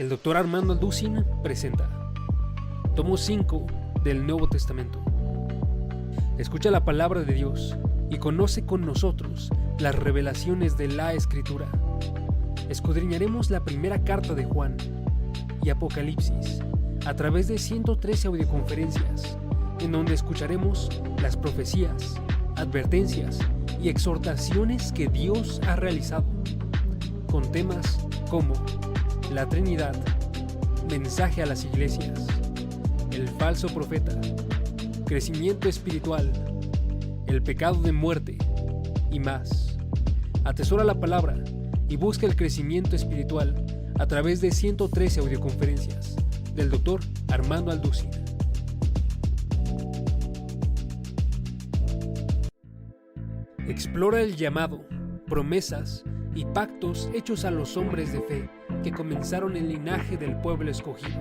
El Dr. Armando Alducin presenta Tomo 5 del Nuevo Testamento. Escucha la palabra de Dios y conoce con nosotros las revelaciones de la Escritura. Escudriñaremos la primera carta de Juan y Apocalipsis a través de 113 audioconferencias, en donde escucharemos las profecías, advertencias y exhortaciones que Dios ha realizado, con temas como la Trinidad, mensaje a las iglesias, el falso profeta, crecimiento espiritual, el pecado de muerte y más. Atesora la palabra y busca el crecimiento espiritual a través de 113 audioconferencias del Dr. Armando Alducin. Explora el llamado, promesas y pactos hechos a los hombres de fe que comenzaron el linaje del pueblo escogido.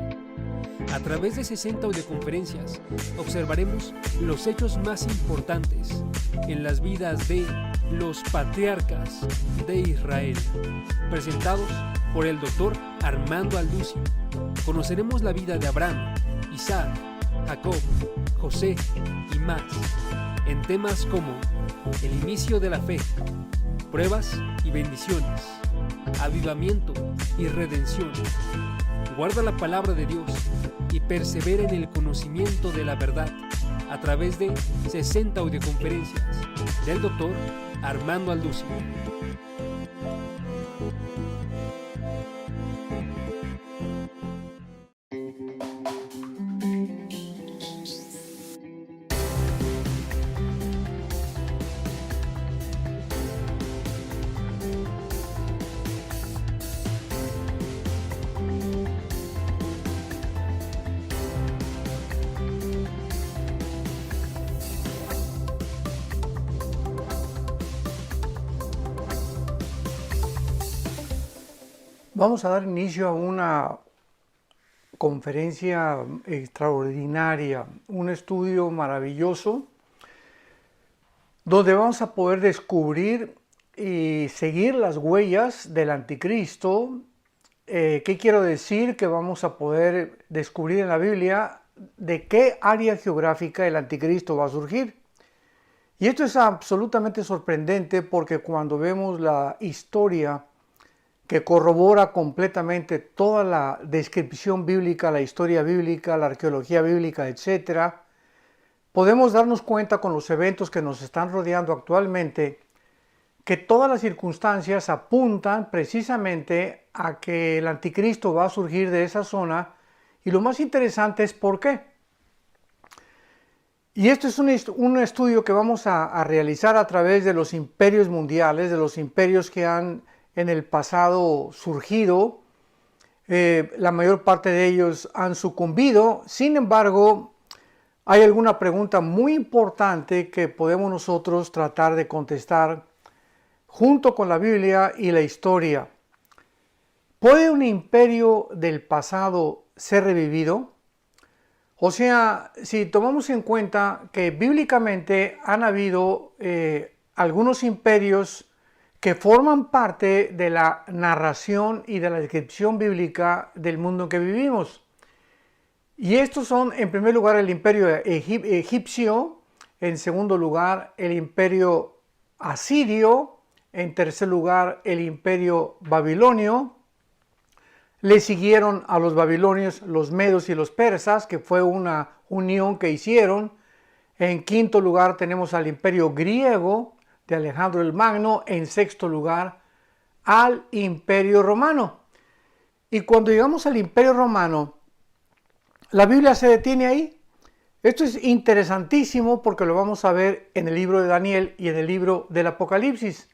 A través de 60 audioconferencias observaremos los hechos más importantes en las vidas de los patriarcas de Israel, presentados por el Dr. Armando Alducin. Conoceremos la vida de Abraham, Isaac, Jacob, José y más, en temas como el inicio de la fe, pruebas y bendiciones, avivamiento y redención. Guarda la palabra de Dios y persevera en el conocimiento de la verdad a través de 60 audioconferencias del Dr. Armando Alducin. Vamos a dar inicio a una conferencia extraordinaria, un estudio maravilloso, donde vamos a poder descubrir y seguir las huellas del anticristo. ¿Qué quiero decir? Que vamos a poder descubrir en la Biblia de qué área geográfica el anticristo va a surgir. Y esto es absolutamente sorprendente porque cuando vemos la historia que corrobora completamente toda la descripción bíblica, la historia bíblica, la arqueología bíblica, etc., podemos darnos cuenta con los eventos que nos están rodeando actualmente que todas las circunstancias apuntan precisamente a que el anticristo va a surgir de esa zona, y lo más interesante es por qué. Y esto es un estudio que vamos a realizar a través de los imperios mundiales, de los imperios que han en el pasado surgido. La mayor parte de ellos han sucumbido. Sin embargo, hay alguna pregunta muy importante que podemos nosotros tratar de contestar junto con la Biblia y la historia. ¿Puede un imperio del pasado ser revivido? O sea, si tomamos en cuenta que bíblicamente han habido algunos imperios que forman parte de la narración y de la descripción bíblica del mundo en que vivimos. Y estos son, en primer lugar, el imperio egipcio, en segundo lugar, el imperio asirio, en tercer lugar, el imperio babilonio. Le siguieron a los babilonios los medos y los persas, que fue una unión que hicieron. En quinto lugar tenemos al imperio griego de Alejandro el Magno. En sexto lugar al imperio romano. Y cuando llegamos al imperio romano, la Biblia se detiene ahí. Esto es interesantísimo porque lo vamos a ver en el libro de Daniel y en el libro del Apocalipsis.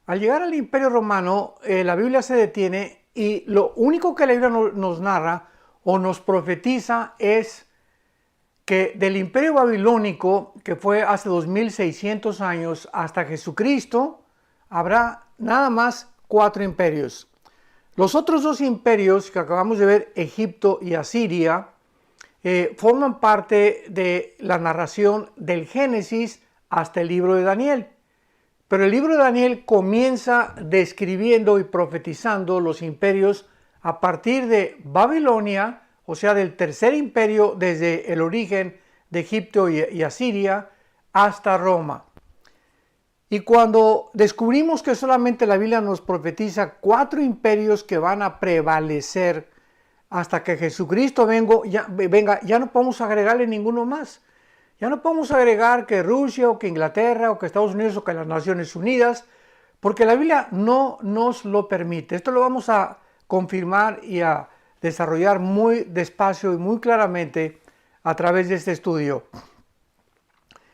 Al llegar al imperio romano, la Biblia se detiene y lo único que la Biblia nos narra o nos profetiza es que del imperio babilónico, que fue hace 2600 años, hasta Jesucristo, habrá nada más 4 imperios. Los otros 2 imperios que acabamos de ver, Egipto y Asiria, forman parte de la narración del Génesis hasta el libro de Daniel. Pero el libro de Daniel comienza describiendo y profetizando los imperios a partir de Babilonia, o sea, del tercer imperio desde el origen de Egipto y Asiria hasta Roma. Y cuando descubrimos que solamente la Biblia nos profetiza 4 imperios que van a prevalecer hasta que Jesucristo venga, ya no podemos agregarle ninguno más. Ya no podemos agregar que Rusia o que Inglaterra o que Estados Unidos o que las Naciones Unidas, porque la Biblia no nos lo permite. Esto lo vamos a confirmar y a desarrollar muy despacio y muy claramente a través de este estudio.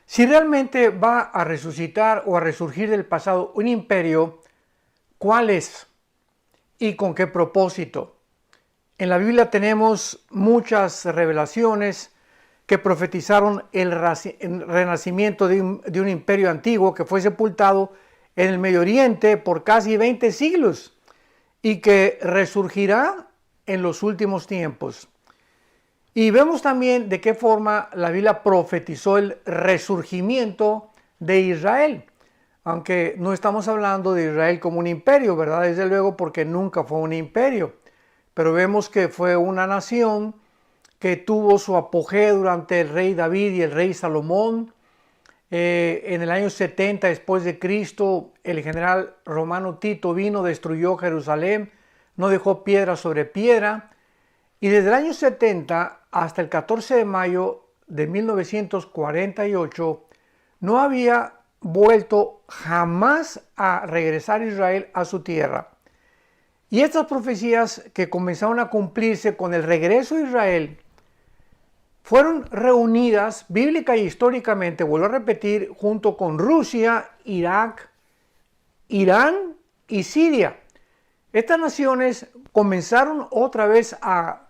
Si realmente va a resucitar o a resurgir del pasado un imperio, ¿cuál es? ¿Y con qué propósito? En la Biblia tenemos muchas revelaciones que profetizaron el renacimiento de un imperio antiguo que fue sepultado en el Medio Oriente por casi 20 siglos y que resurgirá en los últimos tiempos. Y vemos también de qué forma la Biblia profetizó el resurgimiento de Israel, aunque no estamos hablando de Israel como un imperio, ¿verdad? Desde luego, porque nunca fue un imperio, pero vemos que fue una nación que tuvo su apogeo durante el rey David y el rey Salomón. En el año 70 después de Cristo, el general romano Tito vino, destruyó Jerusalén, no dejó piedra sobre piedra, y desde el año 70 hasta el 14 de mayo de 1948 no había vuelto jamás a regresar Israel a su tierra. Y estas profecías que comenzaron a cumplirse con el regreso de Israel fueron reunidas bíblica y históricamente, vuelvo a repetir, junto con Rusia, Irak, Irán y Siria. Estas naciones comenzaron otra vez a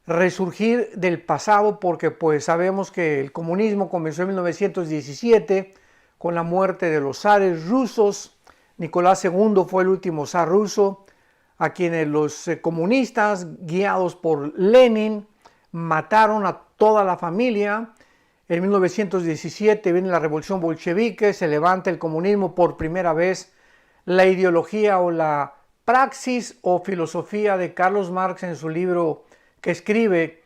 resurgir del pasado porque pues sabemos que el comunismo comenzó en 1917 con la muerte de los zares rusos. Nicolás II fue el último zar ruso a quienes los comunistas guiados por Lenin mataron a toda la familia. En 1917 viene la revolución bolchevique, se levanta el comunismo por primera vez. La ideología o la praxis o filosofía de Carlos Marx en su libro que escribe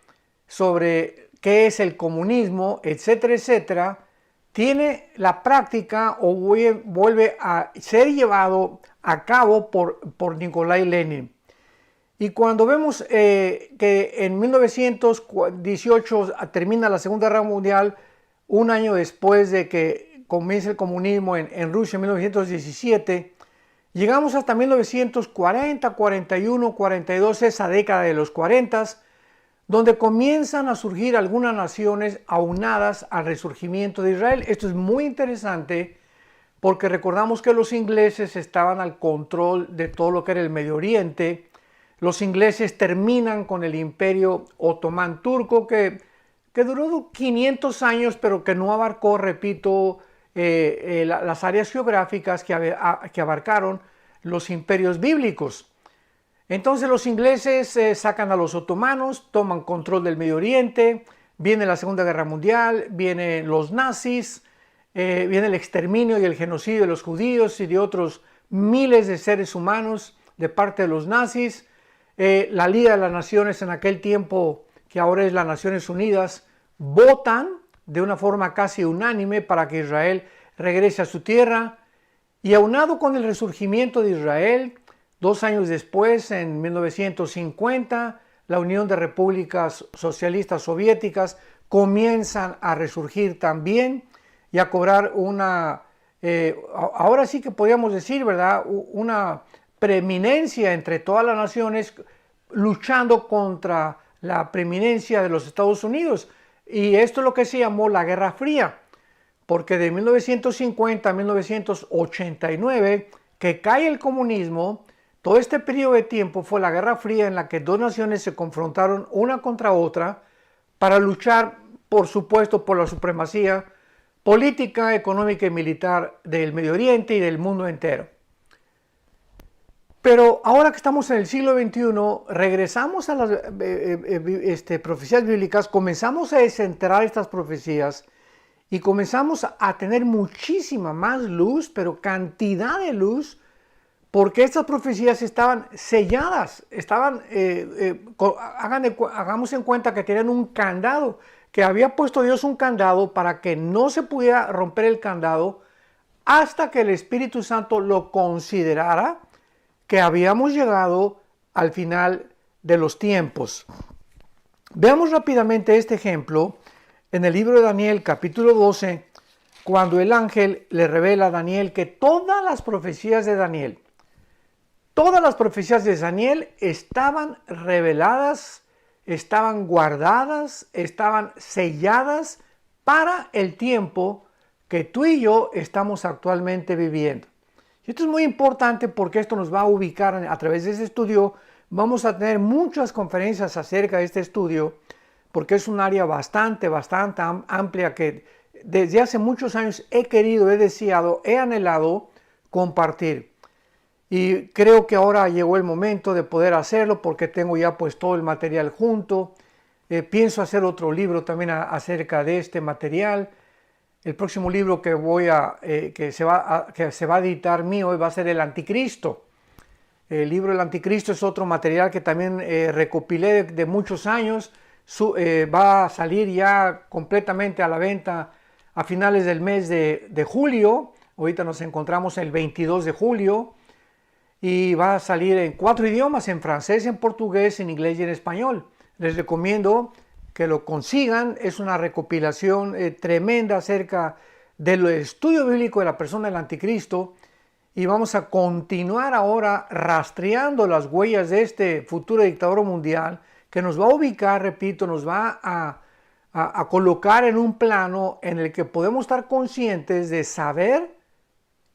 sobre qué es el comunismo, etcétera, etcétera, tiene la práctica o vuelve a ser llevado a cabo por Nikolai Lenin. Y cuando vemos que en 1918 termina la Segunda Guerra Mundial, un año después de que comienza el comunismo en Rusia en 1917, llegamos hasta 1940, 41, 42, esa década de los 40, donde comienzan a surgir algunas naciones aunadas al resurgimiento de Israel. Esto es muy interesante porque recordamos que los ingleses estaban al control de todo lo que era el Medio Oriente. Los ingleses terminan con el imperio otomán turco que duró 500 años, pero que no abarcó, repito, las áreas geográficas que abarcaron los imperios bíblicos. Entonces los ingleses sacan a los otomanos, toman control del Medio Oriente, viene la Segunda Guerra Mundial, vienen los nazis, viene el exterminio y el genocidio de los judíos y de otros miles de seres humanos de parte de los nazis. La Liga de las Naciones en aquel tiempo, que ahora es las Naciones Unidas, votan de una forma casi unánime para que Israel regrese a su tierra. Y aunado con el resurgimiento de Israel, 2 años después, en 1950, la Unión de Repúblicas Socialistas Soviéticas comienzan a resurgir también y a cobrar una, ahora sí que podríamos decir, ¿verdad?, una preeminencia entre todas las naciones luchando contra la preeminencia de los Estados Unidos. Y esto es lo que se llamó la Guerra Fría, porque de 1950 a 1989, que cae el comunismo, todo este periodo de tiempo fue la Guerra Fría en la que 2 naciones se confrontaron una contra otra para luchar, por supuesto, por la supremacía política, económica y militar del Medio Oriente y del mundo entero. Pero ahora que estamos en el siglo XXI, regresamos a las profecías bíblicas, comenzamos a descentrar estas profecías y comenzamos a tener muchísima más luz, pero cantidad de luz, porque estas profecías estaban selladas, hagamos en cuenta que tenían un candado, que había puesto Dios un candado para que no se pudiera romper el candado hasta que el Espíritu Santo lo considerara que habíamos llegado al final de los tiempos. Veamos rápidamente este ejemplo en el libro de Daniel, capítulo 12, cuando el ángel le revela a Daniel que todas las profecías de Daniel estaban reveladas, estaban guardadas, estaban selladas para el tiempo que tú y yo estamos actualmente viviendo. Y esto es muy importante porque esto nos va a ubicar a través de este estudio. Vamos a tener muchas conferencias acerca de este estudio porque es un área bastante amplia que desde hace muchos años he querido, he deseado, he anhelado compartir. Y creo que ahora llegó el momento de poder hacerlo porque tengo ya pues todo el material junto. Pienso hacer otro libro también acerca de este material. El próximo libro que que se va a editar mío va a ser El Anticristo. El libro El Anticristo es otro material que también recopilé de muchos años. Va a salir ya completamente a la venta a finales del mes de julio. Ahorita nos encontramos el 22 de julio. Y va a salir en 4 idiomas, en francés, en portugués, en inglés y en español. Les recomiendo que lo consigan. Es una recopilación tremenda acerca del estudio bíblico de la persona del Anticristo. Y vamos a continuar ahora rastreando las huellas de este futuro dictador mundial que nos va a ubicar, repito, nos va a colocar en un plano en el que podemos estar conscientes de saber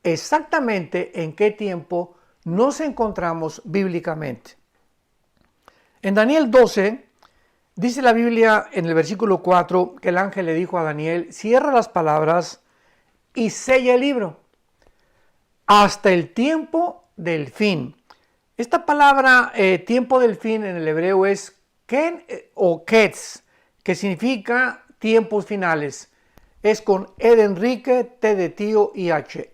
exactamente en qué tiempo nos encontramos bíblicamente. En Daniel 12, dice la Biblia en el versículo 4 que el ángel le dijo a Daniel: cierra las palabras y sella el libro hasta el tiempo del fin. Esta palabra tiempo del fin en el hebreo es ken o ketz, que significa tiempos finales. Es con E de Enrique, T de tío y H.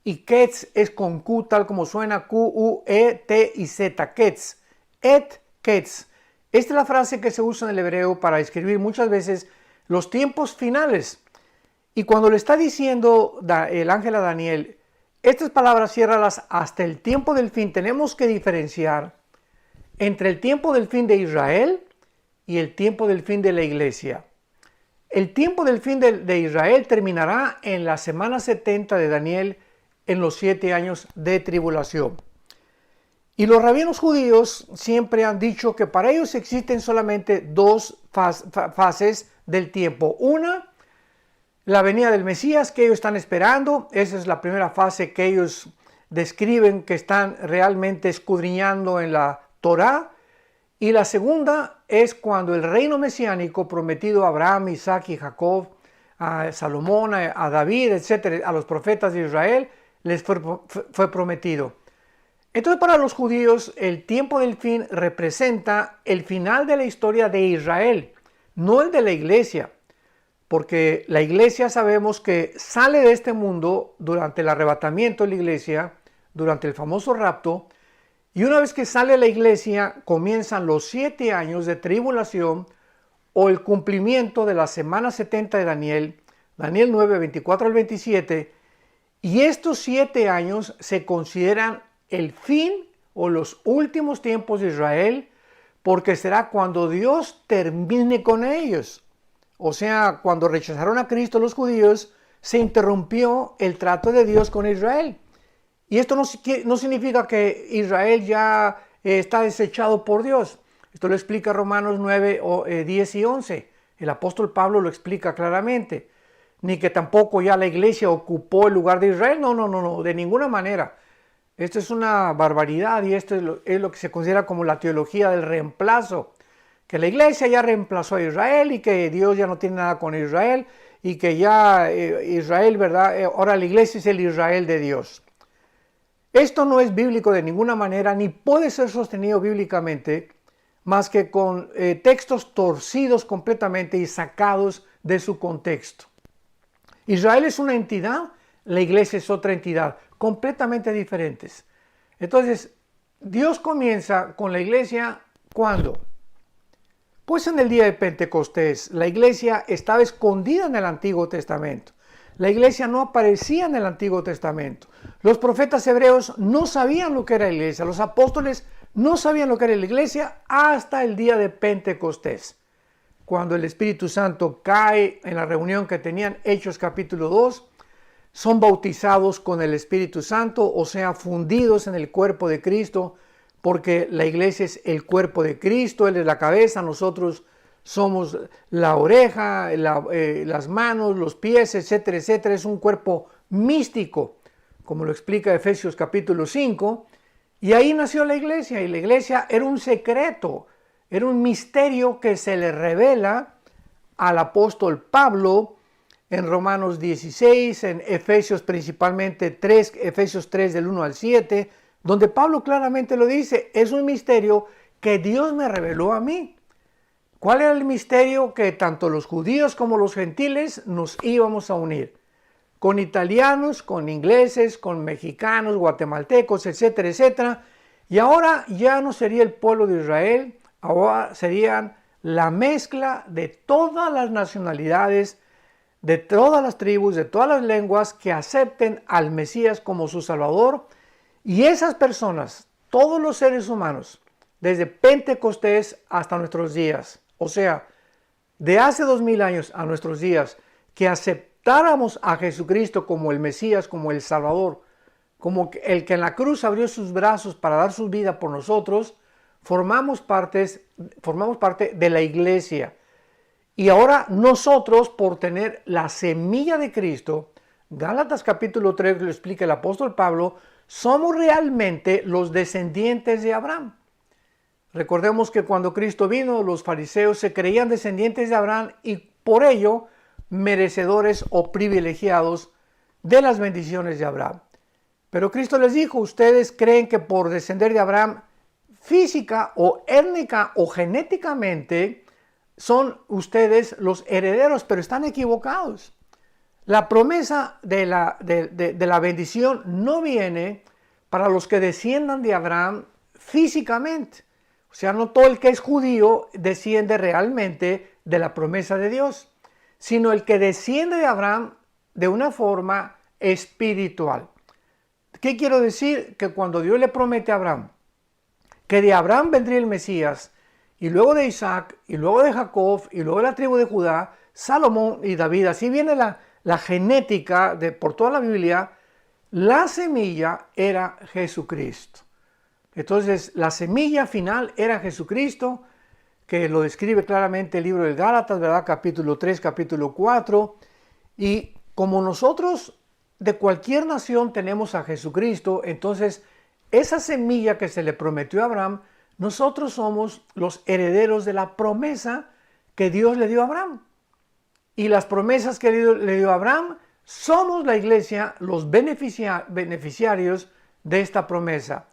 Y ketz es con Q, tal como suena, Q, U, E, T y Z, ketz. Ketz. Esta es la frase que se usa en el hebreo para describir muchas veces los tiempos finales. Y cuando le está diciendo el ángel a Daniel, estas palabras ciérralas hasta el tiempo del fin, tenemos que diferenciar entre el tiempo del fin de Israel y el tiempo del fin de la iglesia. El tiempo del fin de Israel terminará en la semana 70 de Daniel, en los 7 años de tribulación. Y los rabinos judíos siempre han dicho que para ellos existen solamente dos fases del tiempo. Una, la venida del Mesías que ellos están esperando. Esa es la primera fase que ellos describen que están realmente escudriñando en la Torá. Y la segunda es cuando el reino mesiánico prometido a Abraham, Isaac y Jacob, a Salomón, a David, etcétera, a los profetas de Israel, les fue prometido. Entonces, para los judíos, el tiempo del fin representa el final de la historia de Israel, no el de la iglesia, porque la iglesia sabemos que sale de este mundo durante el arrebatamiento de la iglesia, durante el famoso rapto, y una vez que sale la iglesia, comienzan los 7 años de tribulación o el cumplimiento de la semana 70 de Daniel, Daniel 9, 24 al 27, y estos 7 años se consideran el fin o los últimos tiempos de Israel, porque será cuando Dios termine con ellos. O sea, cuando rechazaron a Cristo los judíos, se interrumpió el trato de Dios con Israel. Y esto no significa que Israel ya está desechado por Dios. Esto lo explica Romanos 9, 10 y 11. El apóstol Pablo lo explica claramente. Ni que tampoco ya la iglesia ocupó el lugar de Israel. No, de ninguna manera. Esto es una barbaridad y esto es lo que se considera como la teología del reemplazo. Que la iglesia ya reemplazó a Israel y que Dios ya no tiene nada con Israel y que ya Israel, ¿verdad? Ahora la iglesia es el Israel de Dios. Esto no es bíblico de ninguna manera ni puede ser sostenido bíblicamente más que con textos torcidos completamente y sacados de su contexto. Israel es una entidad, la iglesia es otra entidad, completamente diferentes. Entonces, Dios comienza con la iglesia, ¿cuándo? Pues en el día de Pentecostés. La iglesia estaba escondida en el Antiguo Testamento. La iglesia no aparecía en el Antiguo Testamento. Los profetas hebreos no sabían lo que era la iglesia. Los apóstoles no sabían lo que era la iglesia hasta el día de Pentecostés. Cuando el Espíritu Santo cae en la reunión que tenían, Hechos capítulo 2, son bautizados con el Espíritu Santo, o sea, fundidos en el cuerpo de Cristo, porque la iglesia es el cuerpo de Cristo, Él es la cabeza, nosotros somos la oreja, las manos, los pies, etcétera, etcétera. Es un cuerpo místico, como lo explica Efesios capítulo 5, y ahí nació la iglesia, y la iglesia era un secreto, era un misterio que se le revela al apóstol Pablo en Romanos 16, en Efesios principalmente 3, Efesios 3 del 1 al 7, donde Pablo claramente lo dice, es un misterio que Dios me reveló a mí. ¿Cuál era el misterio? Que tanto los judíos como los gentiles nos íbamos a unir. Con italianos, con ingleses, con mexicanos, guatemaltecos, etcétera, etcétera. Y ahora ya no sería el pueblo de Israel, ahora serían la mezcla de todas las nacionalidades, de todas las tribus, de todas las lenguas que acepten al Mesías como su Salvador. Y esas personas, todos los seres humanos, desde Pentecostés hasta nuestros días, o sea, de hace 2000 años a nuestros días, que aceptáramos a Jesucristo como el Mesías, como el Salvador, como el que en la cruz abrió sus brazos para dar su vida por nosotros, formamos parte de la iglesia. Y ahora nosotros, por tener la semilla de Cristo, Gálatas capítulo 3 lo explica el apóstol Pablo, somos realmente los descendientes de Abraham. Recordemos que cuando Cristo vino, los fariseos se creían descendientes de Abraham y por ello merecedores o privilegiados de las bendiciones de Abraham. Pero Cristo les dijo, ustedes creen que por descender de Abraham física o étnica o genéticamente son ustedes los herederos, pero están equivocados. La promesa de la bendición no viene para los que desciendan de Abraham físicamente. O sea, no todo el que es judío desciende realmente de la promesa de Dios, sino el que desciende de Abraham de una forma espiritual. ¿Qué quiero decir? Que cuando Dios le promete a Abraham que de Abraham vendría el Mesías, y luego de Isaac, y luego de Jacob, y luego de la tribu de Judá, Salomón y David, así viene la genética por toda la Biblia, la semilla era Jesucristo. Entonces, la semilla final era Jesucristo, que lo describe claramente el libro de Gálatas, ¿verdad? Capítulo 3, capítulo 4. Y como nosotros de cualquier nación tenemos a Jesucristo, entonces esa semilla que se le prometió a Abraham, nosotros somos los herederos de la promesa que Dios le dio a Abraham. Y las promesas que le dio a Abraham, somos la iglesia, los beneficiarios de esta promesa.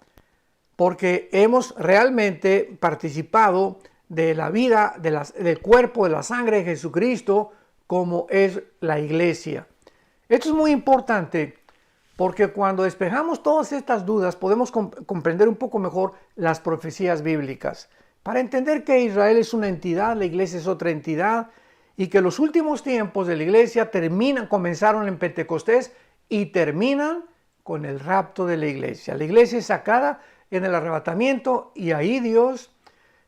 Porque hemos realmente participado de la vida, del cuerpo, de la sangre de Jesucristo, como es la iglesia. Esto es muy importante, porque cuando despejamos todas estas dudas, podemos comprender un poco mejor las profecías bíblicas. Para entender que Israel es una entidad, la iglesia es otra entidad, y que los últimos tiempos de la iglesia comenzaron en Pentecostés y terminan con el rapto de la iglesia. La iglesia es sacada en el arrebatamiento y ahí Dios,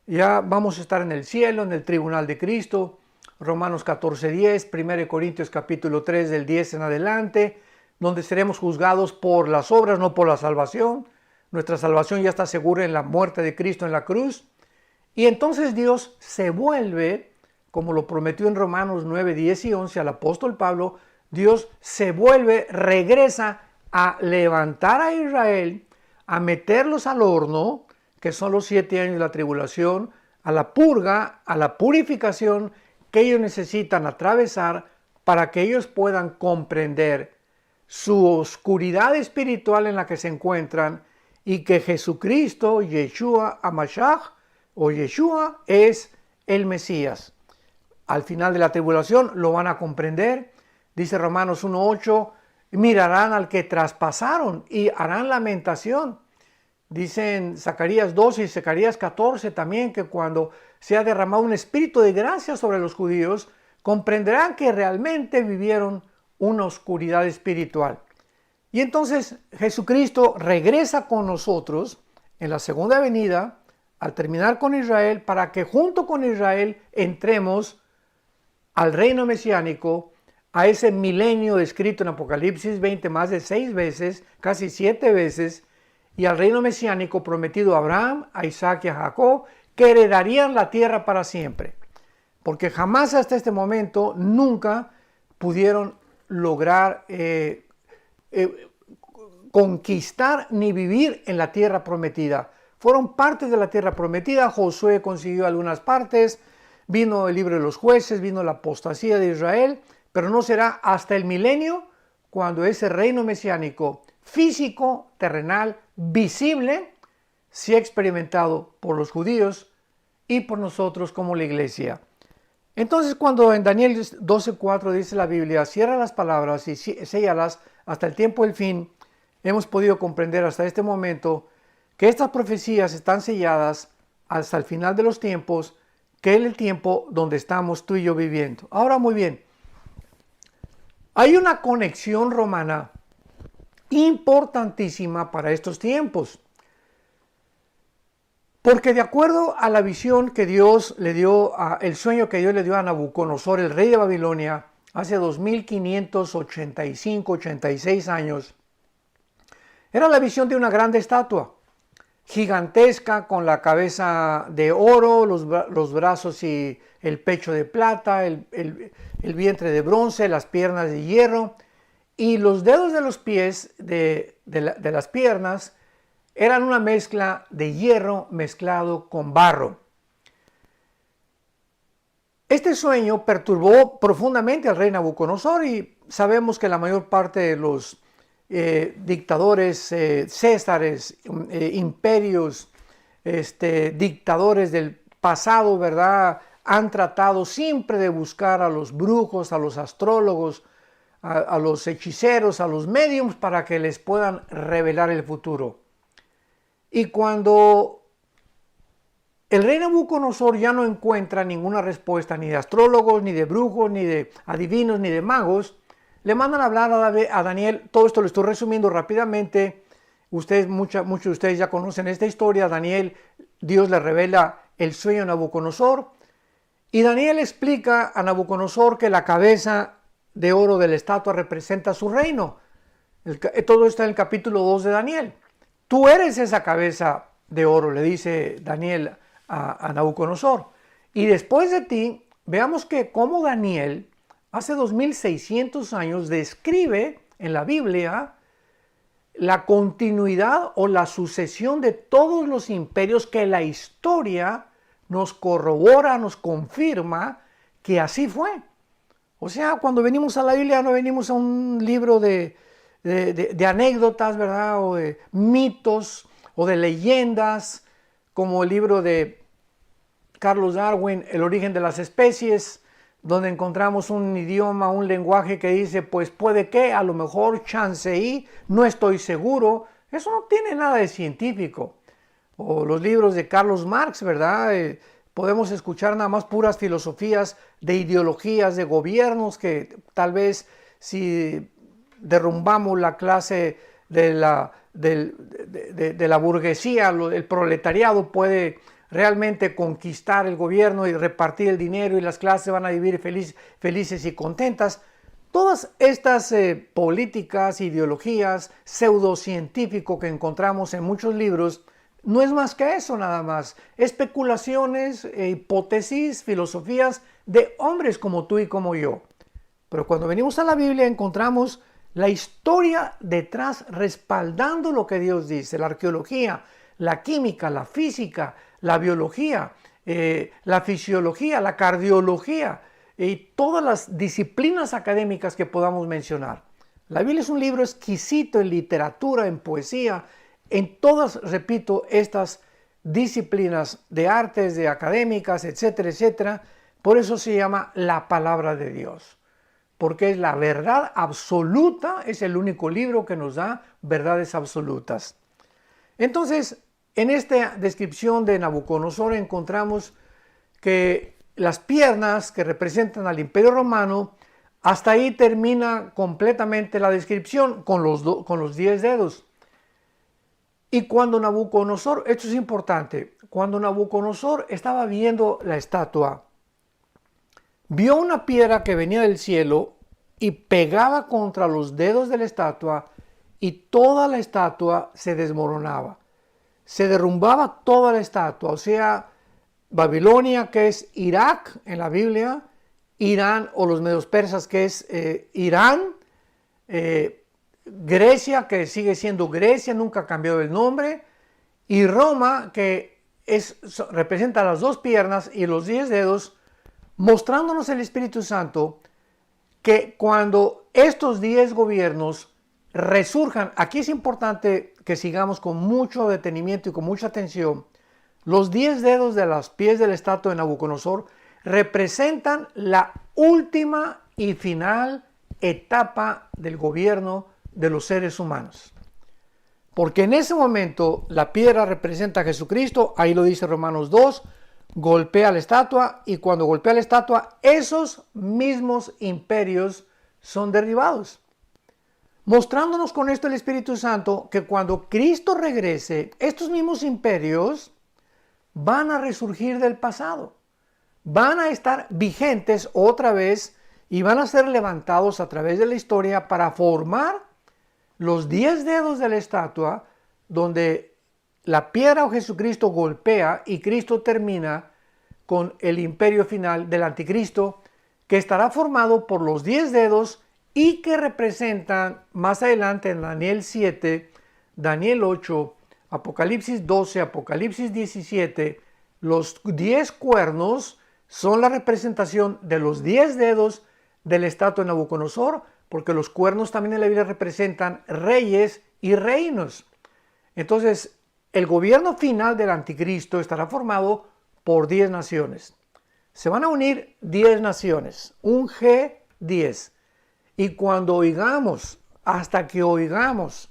ya vamos a estar en el cielo, en el tribunal de Cristo. Romanos 14:10, 1 Corintios capítulo 3 del 10 en adelante, donde seremos juzgados por las obras, no por la salvación. Nuestra salvación ya está segura en la muerte de Cristo en la cruz. Y entonces Dios se vuelve, como lo prometió en Romanos 9, 10 y 11 al apóstol Pablo, Dios se vuelve, regresa a levantar a Israel, a meterlos al horno, que son los 7 años de la tribulación, a la purga, a la purificación que ellos necesitan atravesar para que ellos puedan comprender su oscuridad espiritual en la que se encuentran y que Jesucristo, Yeshua HaMashiach o Yeshua es el Mesías. Al final de la tribulación lo van a comprender. Dice Romanos 1:8, mirarán al que traspasaron y harán lamentación. Dicen Zacarías 12 y Zacarías 14 también que cuando se ha derramado un espíritu de gracia sobre los judíos, comprenderán que realmente vivieron una oscuridad espiritual. Y entonces Jesucristo regresa con nosotros en la segunda venida al terminar con Israel para que junto con Israel entremos al reino mesiánico, a ese milenio descrito en Apocalipsis 20 más de 6 veces, casi 7 veces, y al reino mesiánico prometido a Abraham, a Isaac y a Jacob, que heredarían la tierra para siempre. Porque jamás hasta este momento nunca pudieron lograr conquistar ni vivir en la tierra prometida. Fueron parte de la tierra prometida, Josué consiguió algunas partes, vino el libro de los jueces, vino la apostasía de Israel, pero no será hasta el milenio cuando ese reino mesiánico físico, terrenal, visible, sea experimentado por los judíos y por nosotros como la iglesia. Entonces, cuando en Daniel 12:4 dice la Biblia, cierra las palabras y séllalas hasta el tiempo del fin, hemos podido comprender hasta este momento que estas profecías están selladas hasta el final de los tiempos, que es el tiempo donde estamos tú y yo viviendo. Ahora, muy bien, hay una conexión romana importantísima para estos tiempos. Porque de acuerdo a la visión que Dios le dio, el sueño que Dios le dio a Nabucodonosor, el rey de Babilonia, hace 2585-86 años, era la visión de una grande estatua, gigantesca, con la cabeza de oro, los brazos y el pecho de plata, el vientre de bronce, las piernas de hierro, y los dedos de los pies de las piernas eran una mezcla de hierro mezclado con barro. Este sueño perturbó profundamente al rey Nabucodonosor y sabemos que la mayor parte de los dictadores, césares, imperios, dictadores del pasado, ¿verdad?, han tratado siempre de buscar a los brujos, a los astrólogos, a los hechiceros, a los médiums para que les puedan revelar el futuro. Y cuando el rey Nabucodonosor ya no encuentra ninguna respuesta ni de astrólogos, ni de brujos, ni de adivinos, ni de magos, le mandan a hablar a Daniel. Todo esto lo estoy resumiendo rápidamente. Muchos de ustedes ya conocen esta historia. Daniel, Dios le revela el sueño a Nabucodonosor. Y Daniel explica a Nabucodonosor que la cabeza de oro de la estatua representa su reino. Todo está en el capítulo 2 de Daniel. Tú eres esa cabeza de oro, le dice Daniel a Nabucodonosor. Y después de ti, veamos que como Daniel, hace 2600 años, describe en la Biblia la continuidad o la sucesión de todos los imperios que la historia nos corrobora, nos confirma que así fue. O sea, cuando venimos a la Biblia no venimos a un libro de anécdotas, ¿verdad? O de mitos o de leyendas, como el libro de Carlos Darwin, El origen de las especies, donde encontramos un idioma, un lenguaje que dice, pues puede que, a lo mejor, chance y, no estoy seguro. Eso no tiene nada de científico. O los libros de Carlos Marx, ¿verdad? Podemos escuchar nada más puras filosofías de ideologías, de gobiernos, que tal vez si derrumbamos la clase de la burguesía, el proletariado puede realmente conquistar el gobierno y repartir el dinero y las clases van a vivir felices y contentas. Todas estas políticas, ideologías, pseudocientífico que encontramos en muchos libros, no es más que eso nada más. Especulaciones, hipótesis, filosofías de hombres como tú y como yo. Pero cuando venimos a la Biblia encontramos la historia detrás respaldando lo que Dios dice. La arqueología, la química, la física, la biología, la fisiología, la cardiología y todas las disciplinas académicas que podamos mencionar. La Biblia es un libro exquisito en literatura, en poesía, en todas, repito, estas disciplinas de artes, de académicas, etcétera, etcétera. Por eso se llama la palabra de Dios. Porque es la verdad absoluta, es el único libro que nos da verdades absolutas. Entonces, en esta descripción de Nabucodonosor encontramos que las piernas que representan al Imperio Romano, hasta ahí termina completamente la descripción con los 10 dedos. Y cuando Nabucodonosor, esto es importante, cuando Nabucodonosor estaba viendo la estatua, vio una piedra que venía del cielo y pegaba contra los dedos de la estatua y toda la estatua se desmoronaba. Se derrumbaba toda la estatua, o sea, Babilonia, que es Irak en la Biblia, Irán o los medios persas, que es Irán, Grecia, que sigue siendo Grecia, nunca ha cambiado el nombre, y Roma, que representa las dos piernas y los 10 dedos, mostrándonos el Espíritu Santo que cuando estos 10 gobiernos resurjan, aquí es importante que sigamos con mucho detenimiento y con mucha atención, los 10 dedos de los pies de la estatua de Nabucodonosor representan la última y final etapa del gobierno de los seres humanos. Porque en ese momento la piedra representa a Jesucristo, ahí lo dice Romanos 2, golpea la estatua y cuando golpea la estatua, esos mismos imperios son derribados. Mostrándonos con esto el Espíritu Santo que cuando Cristo regrese, estos mismos imperios van a resurgir del pasado. Van a estar vigentes otra vez y van a ser levantados a través de la historia para formar los 10 dedos de la estatua donde la piedra o Jesucristo golpea y Cristo termina con el imperio final del anticristo que estará formado por los 10 dedos y que representan más adelante en Daniel 7, Daniel 8, Apocalipsis 12, Apocalipsis 17, los 10 cuernos son la representación de los 10 dedos de la estatua de Nabucodonosor, porque los cuernos también en la Biblia representan reyes y reinos. Entonces, el gobierno final del anticristo estará formado por 10 naciones. Se van a unir 10 naciones, un G10. Y cuando oigamos, hasta que oigamos,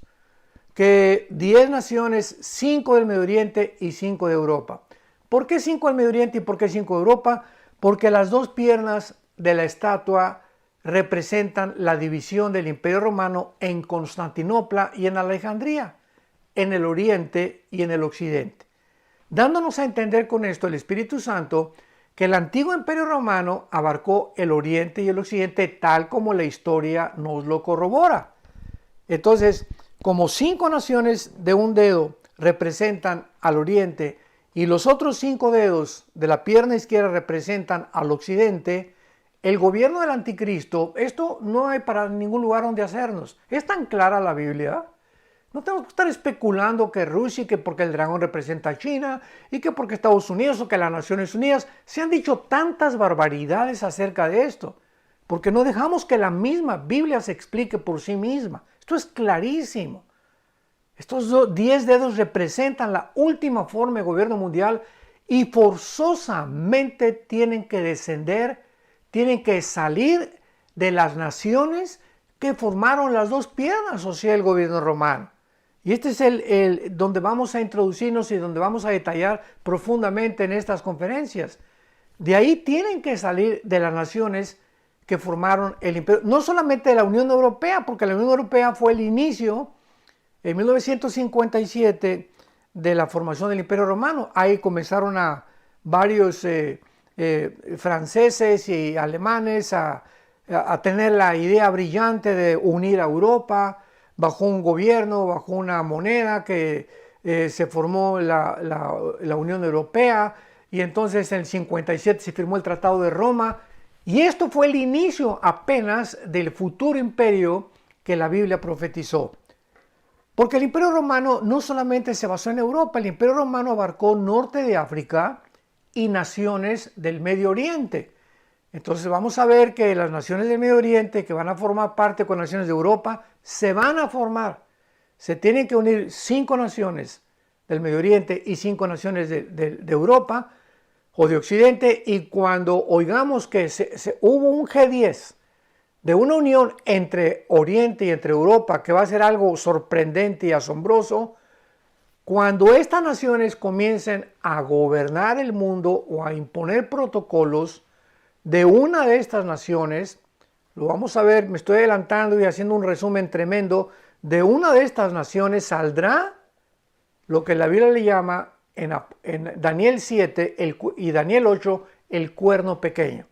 que 10 naciones, 5 del Medio Oriente y 5 de Europa. ¿Por qué 5 del Medio Oriente y por qué 5 de Europa? Porque las dos piernas de la estatua representan la división del Imperio Romano en Constantinopla y en Alejandría, en el Oriente y en el Occidente. Dándonos a entender con esto el Espíritu Santo que el antiguo Imperio Romano abarcó el Oriente y el Occidente tal como la historia nos lo corrobora. Entonces, como 5 naciones de un dedo representan al Oriente y los otros 5 dedos de la pierna izquierda representan al Occidente, el gobierno del anticristo, esto no hay para ningún lugar donde hacernos. Es tan clara la Biblia. No tenemos que estar especulando que Rusia y que porque el dragón representa a China y que porque Estados Unidos o que las Naciones Unidas. Se han dicho tantas barbaridades acerca de esto, porque no dejamos que la misma Biblia se explique por sí misma. Esto es clarísimo. Estos 10 dedos representan la última forma de gobierno mundial y forzosamente tienen que descender, tienen que salir de las naciones que formaron las dos piernas, o sea, el gobierno romano. Y este es donde vamos a introducirnos y donde vamos a detallar profundamente en estas conferencias. De ahí tienen que salir de las naciones que formaron el imperio, no solamente de la Unión Europea, porque la Unión Europea fue el inicio en 1957 de la formación del Imperio Romano. Ahí comenzaron a varios franceses y alemanes a tener la idea brillante de unir a Europa bajo un gobierno, bajo una moneda que se formó la Unión Europea, y entonces en el 57 se firmó el Tratado de Roma, y esto fue el inicio apenas del futuro imperio que la Biblia profetizó. Porque el Imperio Romano no solamente se basó en Europa, el Imperio Romano abarcó norte de África y naciones del Medio Oriente. Entonces vamos a ver que las naciones del Medio Oriente que van a formar parte con naciones de Europa se van a formar. Se tienen que unir 5 naciones del Medio Oriente y 5 naciones de Europa o de Occidente, y cuando oigamos que hubo un G10 de una unión entre Oriente y entre Europa, que va a ser algo sorprendente y asombroso, cuando estas naciones comiencen a gobernar el mundo o a imponer protocolos de una de estas naciones, lo vamos a ver, me estoy adelantando y haciendo un resumen tremendo, de una de estas naciones saldrá lo que la Biblia le llama en Daniel 7 y Daniel 8 el cuerno pequeño,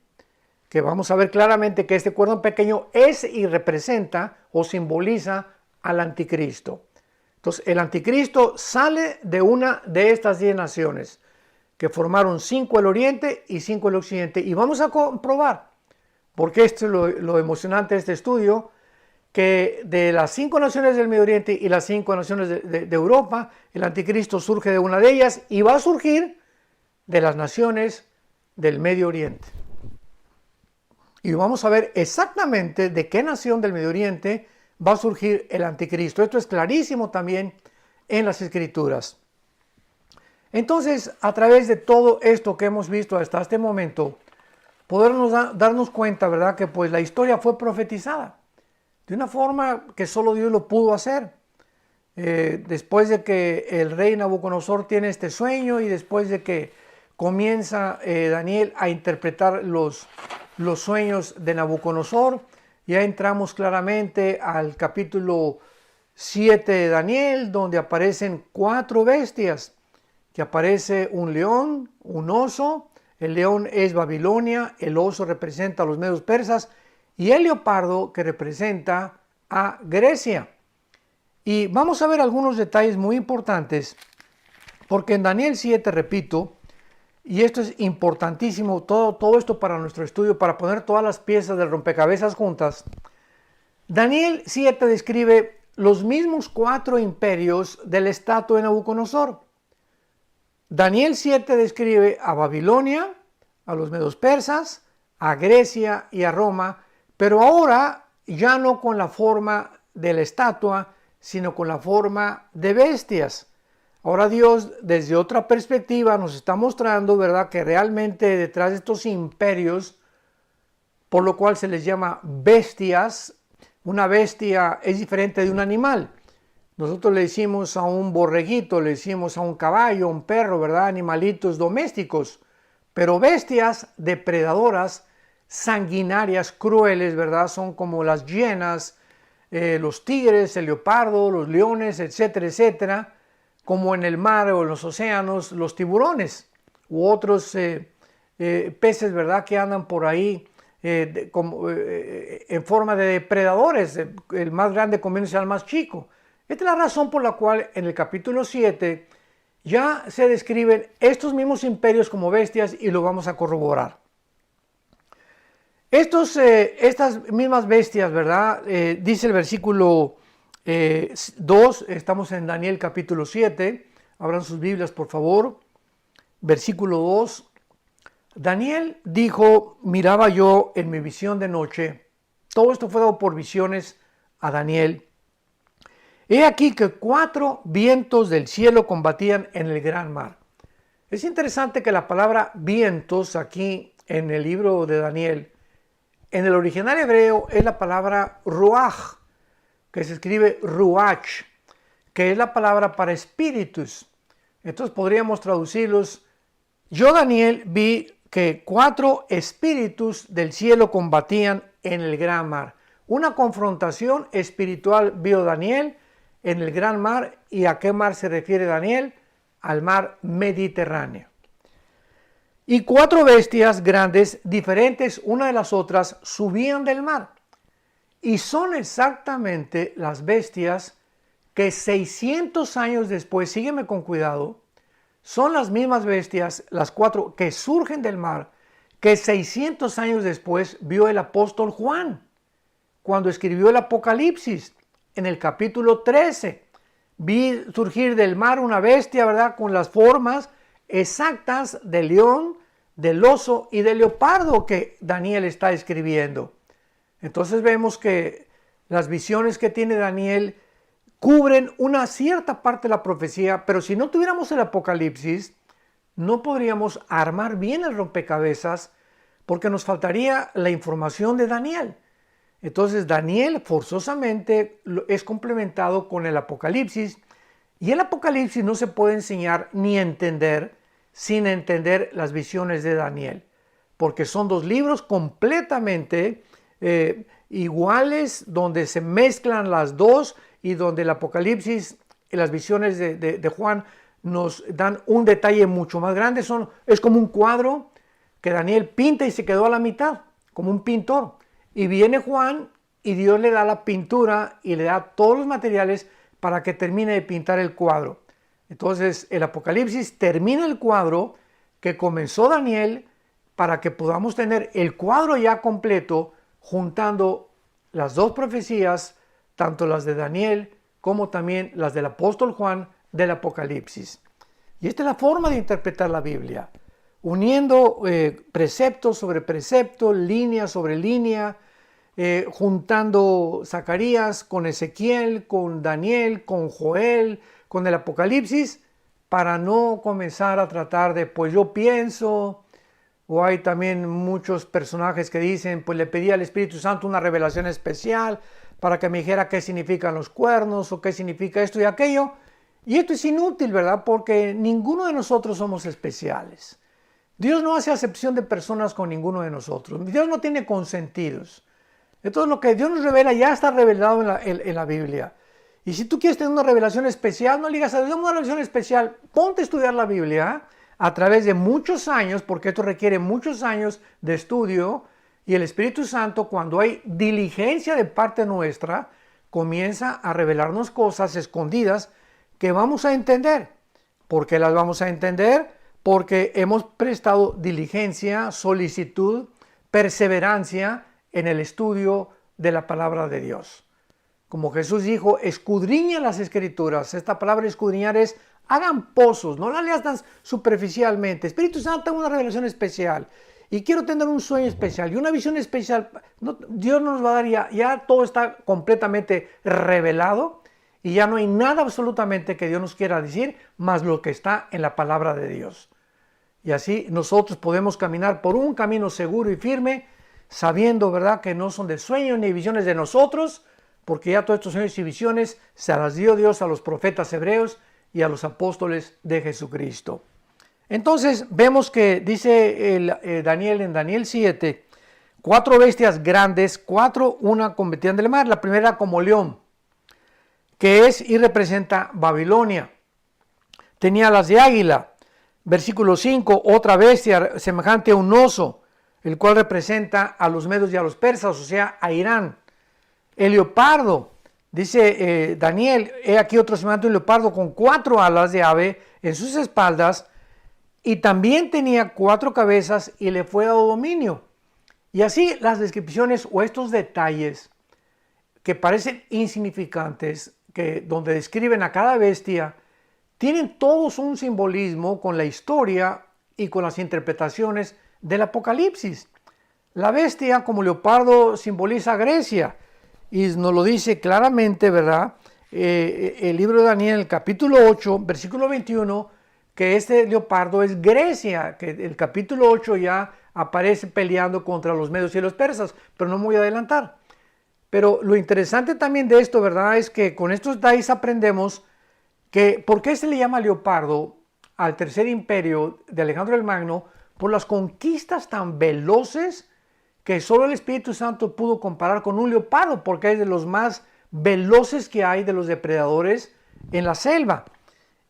que vamos a ver claramente que este cuerno pequeño es y representa o simboliza al anticristo. Entonces el anticristo sale de una de estas 10 naciones que formaron 5 el oriente y 5 el occidente, y vamos a comprobar, porque esto es lo emocionante de este estudio, que de las 5 naciones del Medio Oriente y las 5 naciones de Europa, el anticristo surge de una de ellas y va a surgir de las naciones del Medio Oriente. Y vamos a ver exactamente de qué nación del Medio Oriente va a surgir el anticristo. Esto es clarísimo también en las Escrituras. Entonces, a través de todo esto que hemos visto hasta este momento, podernos darnos cuenta, ¿verdad?, que pues la historia fue profetizada de una forma que solo Dios lo pudo hacer. Después de que el rey Nabucodonosor tiene este sueño y después de que comienza Daniel a interpretar los sueños de Nabucodonosor, ya entramos claramente al capítulo 7 de Daniel, donde aparecen 4 bestias, que aparece un león, un oso, el león es Babilonia, el oso representa a los medios persas, y el leopardo que representa a Grecia. Y vamos a ver algunos detalles muy importantes, porque en Daniel 7, repito, y esto es importantísimo, todo esto para nuestro estudio, para poner todas las piezas del rompecabezas juntas. Daniel 7 describe los mismos 4 imperios del estatua de Nabucodonosor. Daniel 7 describe a Babilonia, a los medos persas, a Grecia y a Roma, pero ahora ya no con la forma de la estatua, sino con la forma de bestias. Ahora Dios, desde otra perspectiva, nos está mostrando, ¿verdad?, que realmente detrás de estos imperios, por lo cual se les llama bestias, una bestia es diferente de un animal. Nosotros le decimos a un borreguito, le decimos a un caballo, a un perro, ¿verdad?, animalitos domésticos, pero bestias depredadoras, sanguinarias, crueles, ¿verdad?, son como las hienas, los tigres, el leopardo, los leones, etcétera, etcétera, como en el mar o en los océanos, los tiburones u otros peces, ¿verdad?, que andan por ahí en forma de depredadores, el más grande comiéndose al más chico. Esta es la razón por la cual en el capítulo 7 ya se describen estos mismos imperios como bestias y lo vamos a corroborar. Estas mismas bestias, ¿verdad? Dice el versículo 2, estamos en Daniel capítulo 7, abran sus Biblias por favor, versículo 2. Daniel dijo, miraba yo en mi visión de noche, todo esto fue dado por visiones a Daniel. He aquí que 4 vientos del cielo combatían en el gran mar. Es interesante que la palabra vientos aquí en el libro de Daniel, en el original hebreo es la palabra ruach, que se escribe ruach, que es la palabra para espíritus. Entonces podríamos traducirlos, yo Daniel vi que 4 espíritus del cielo combatían en el gran mar. Una confrontación espiritual vio Daniel en el gran mar. ¿Y a qué mar se refiere Daniel? Al mar Mediterráneo. Y 4 bestias grandes, diferentes una de las otras, subían del mar. Y son exactamente las bestias que 600 años después, sígueme con cuidado, son las mismas bestias, las 4 que surgen del mar, que 600 años después vio el apóstol Juan, cuando escribió el Apocalipsis, en el capítulo 13. Vi surgir del mar una bestia, ¿verdad?, con las formas exactas del león, del oso y del leopardo que Daniel está escribiendo. Entonces vemos que las visiones que tiene Daniel cubren una cierta parte de la profecía, pero si no tuviéramos el Apocalipsis, no podríamos armar bien el rompecabezas porque nos faltaría la información de Daniel. Entonces Daniel forzosamente es complementado con el Apocalipsis Y el Apocalipsis no se puede enseñar ni entender sin entender las visiones de Daniel, porque son dos libros completamente iguales, donde se mezclan las dos y donde el Apocalipsis y las visiones de Juan nos dan un detalle mucho más grande. Es como un cuadro que Daniel pinta y se quedó a la mitad, como un pintor. Y viene Juan y Dios le da la pintura y le da todos los materiales para que termine de pintar el cuadro. Entonces el Apocalipsis termina el cuadro que comenzó Daniel para que podamos tener el cuadro ya completo, juntando las dos profecías, tanto las de Daniel como también las del apóstol Juan del Apocalipsis. Y esta es la forma de interpretar la Biblia, uniendo precepto sobre precepto, línea sobre línea, juntando Zacarías con Ezequiel, con Daniel, con Joel, con el Apocalipsis, para no comenzar a tratar de, pues yo pienso. O hay también muchos personajes que dicen, pues le pedí al Espíritu Santo una revelación especial para que me dijera qué significan los cuernos o qué significa esto y aquello. Y esto es inútil, ¿verdad? Porque ninguno de nosotros somos especiales. Dios no hace acepción de personas con ninguno de nosotros. Dios no tiene consentidos. Entonces lo que Dios nos revela ya está revelado en la Biblia. Y si tú quieres tener una revelación especial, no le digas a Dios una revelación especial, ponte a estudiar la Biblia a través de muchos años, porque esto requiere muchos años de estudio, y el Espíritu Santo, cuando hay diligencia de parte nuestra, comienza a revelarnos cosas escondidas que vamos a entender. ¿Por qué las vamos a entender? Porque hemos prestado diligencia, solicitud, perseverancia en el estudio de la palabra de Dios. Como Jesús dijo, escudriña las Escrituras. Esta palabra escudriñar es hagan pozos, no la leas tan superficialmente. Espíritu Santo, tengo una revelación especial y quiero tener un sueño especial y una visión especial. No, Dios nos va a dar ya todo está completamente revelado y ya no hay nada absolutamente que Dios nos quiera decir más lo que está en la palabra de Dios. Y así nosotros podemos caminar por un camino seguro y firme, sabiendo, ¿verdad?, que no son de sueños ni visiones de nosotros, porque ya todos estos sueños y visiones se las dio Dios a los profetas hebreos y a los apóstoles de Jesucristo. Entonces vemos que dice Daniel en Daniel 7, 4 bestias grandes, una convertían del mar, la primera como león, que es y representa Babilonia. Tenía las de águila. Versículo 5, otra bestia semejante a un oso, el cual representa a los medos y a los persas, o sea, a Irán. El leopardo. Dice Daniel, he aquí otro semejante a un leopardo con 4 alas de ave en sus espaldas, y también tenía 4 cabezas y le fue dado dominio. Y así las descripciones o estos detalles que parecen insignificantes, donde describen a cada bestia, tienen todos un simbolismo con la historia y con las interpretaciones del Apocalipsis. La bestia como leopardo simboliza a Grecia, y nos lo dice claramente, ¿verdad? El libro de Daniel, el capítulo 8, versículo 21, que este leopardo es Grecia, que el capítulo 8 ya aparece peleando contra los medos y los persas, pero no me voy a adelantar. Pero lo interesante también de esto, ¿verdad?, es que con estos detalles aprendemos que ¿por qué se le llama leopardo al tercer imperio de Alejandro el Magno? Por las conquistas tan veloces que solo el Espíritu Santo pudo comparar con un leopardo, porque es de los más veloces que hay de los depredadores en la selva.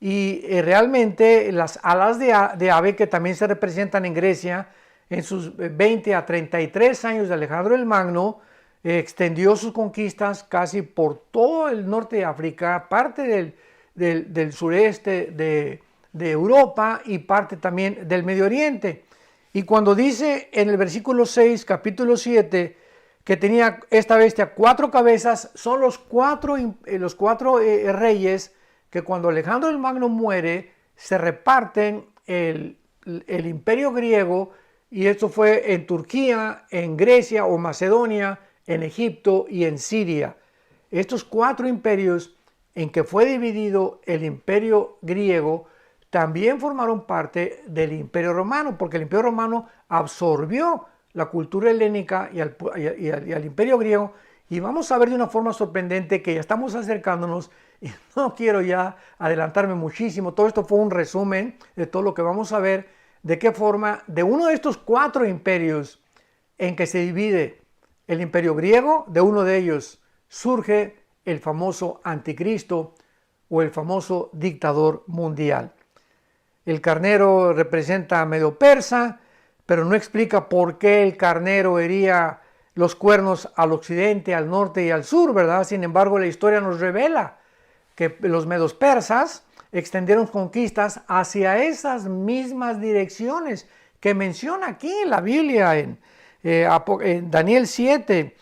Y realmente las alas de ave, que también se representan en Grecia, en sus 20 a 33 años de Alejandro el Magno, extendió sus conquistas casi por todo el norte de África, parte del sureste de Europa y parte también del Medio Oriente. Y cuando dice en el versículo 6, capítulo 7, que tenía esta bestia 4 cabezas, son los cuatro reyes que cuando Alejandro el Magno muere, se reparten el imperio griego, y esto fue en Turquía, en Grecia o Macedonia, en Egipto y en Siria. Estos 4 imperios en que fue dividido el imperio griego, también formaron parte del Imperio Romano, porque el Imperio Romano absorbió la cultura helénica y al Imperio griego, y vamos a ver de una forma sorprendente que ya estamos acercándonos Y no quiero ya adelantarme muchísimo. Todo esto fue un resumen de todo lo que vamos a ver, de qué forma de uno de estos 4 imperios en que se divide el imperio griego, de uno de ellos surge el famoso anticristo o el famoso dictador mundial. El carnero representa a Medo Persa, pero no explica por qué el carnero hería los cuernos al occidente, al norte y al sur, ¿verdad? Sin embargo, la historia nos revela que los medos persas extendieron conquistas hacia esas mismas direcciones que menciona aquí en la Biblia, en Daniel 7,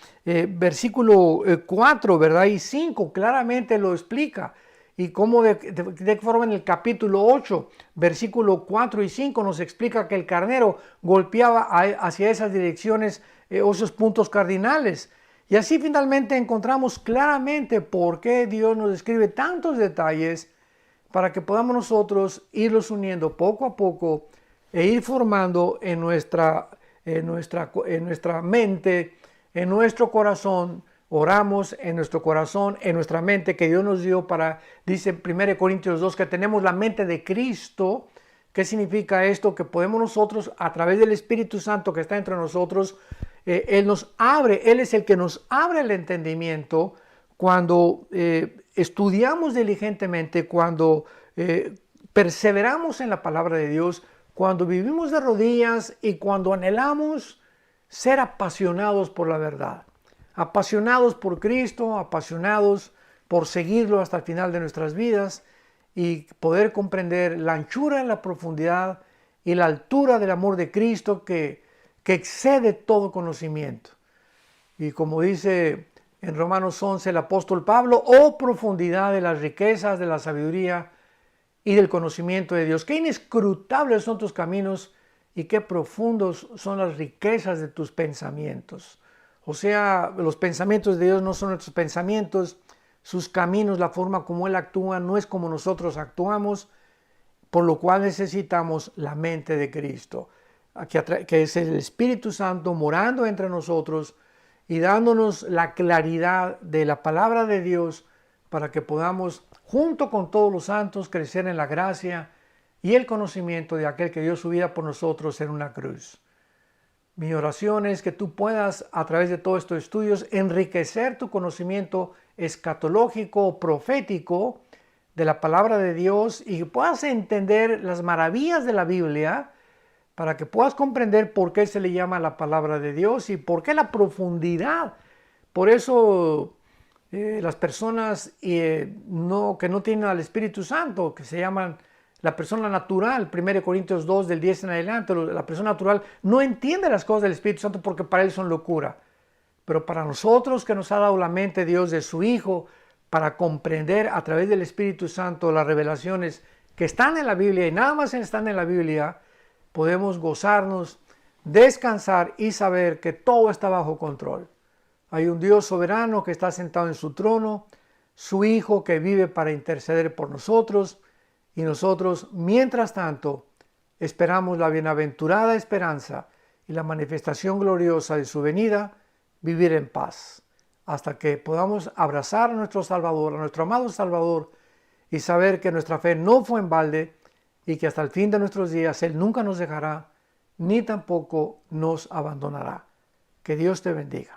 versículo 4, ¿verdad? Y 5, claramente lo explica. Y cómo de qué forma en el capítulo 8, versículo 4 y 5 nos explica que el carnero golpeaba hacia esas direcciones esos puntos cardinales. Y así finalmente encontramos claramente por qué Dios nos describe tantos detalles para que podamos nosotros irlos uniendo poco a poco e ir formando en nuestra mente, en nuestro corazón. Oramos en nuestro corazón, en nuestra mente que Dios nos dio para, dice 1 Corintios 2, que tenemos la mente de Cristo. ¿Qué significa esto? Que podemos nosotros, a través del Espíritu Santo que está entre nosotros, Él nos abre, Él es el que nos abre el entendimiento cuando estudiamos diligentemente, cuando perseveramos en la palabra de Dios, cuando vivimos de rodillas y cuando anhelamos ser apasionados por la verdad. Apasionados por Cristo, apasionados por seguirlo hasta el final de nuestras vidas y poder comprender la anchura y la profundidad y la altura del amor de Cristo que excede todo conocimiento. Y como dice en Romanos 11 el apóstol Pablo, oh profundidad de las riquezas, de la sabiduría y del conocimiento de Dios. Qué inescrutables son tus caminos y qué profundos son las riquezas de tus pensamientos. O sea, los pensamientos de Dios no son nuestros pensamientos, sus caminos, la forma como Él actúa, no es como nosotros actuamos, por lo cual necesitamos la mente de Cristo, que es el Espíritu Santo morando entre nosotros y dándonos la claridad de la palabra de Dios para que podamos, junto con todos los santos, crecer en la gracia y el conocimiento de aquel que dio su vida por nosotros en una cruz. Mi oración es que tú puedas, a través de todos estos estudios, enriquecer tu conocimiento escatológico, profético, de la palabra de Dios y que puedas entender las maravillas de la Biblia para que puedas comprender por qué se le llama la palabra de Dios y por qué la profundidad. Por eso las personas que no tienen al Espíritu Santo, que se llaman la persona natural, 1 Corintios 2 del 10 en adelante, la persona natural no entiende las cosas del Espíritu Santo porque para él son locura. Pero para nosotros que nos ha dado la mente Dios de su Hijo, para comprender a través del Espíritu Santo las revelaciones que están en la Biblia y nada más están en la Biblia, podemos gozarnos, descansar y saber que todo está bajo control. Hay un Dios soberano que está sentado en su trono, su Hijo que vive para interceder por nosotros, y nosotros, mientras tanto, esperamos la bienaventurada esperanza y la manifestación gloriosa de su venida, vivir en paz, hasta que podamos abrazar a nuestro Salvador, a nuestro amado Salvador, y saber que nuestra fe no fue en balde y que hasta el fin de nuestros días Él nunca nos dejará, ni tampoco nos abandonará. Que Dios te bendiga.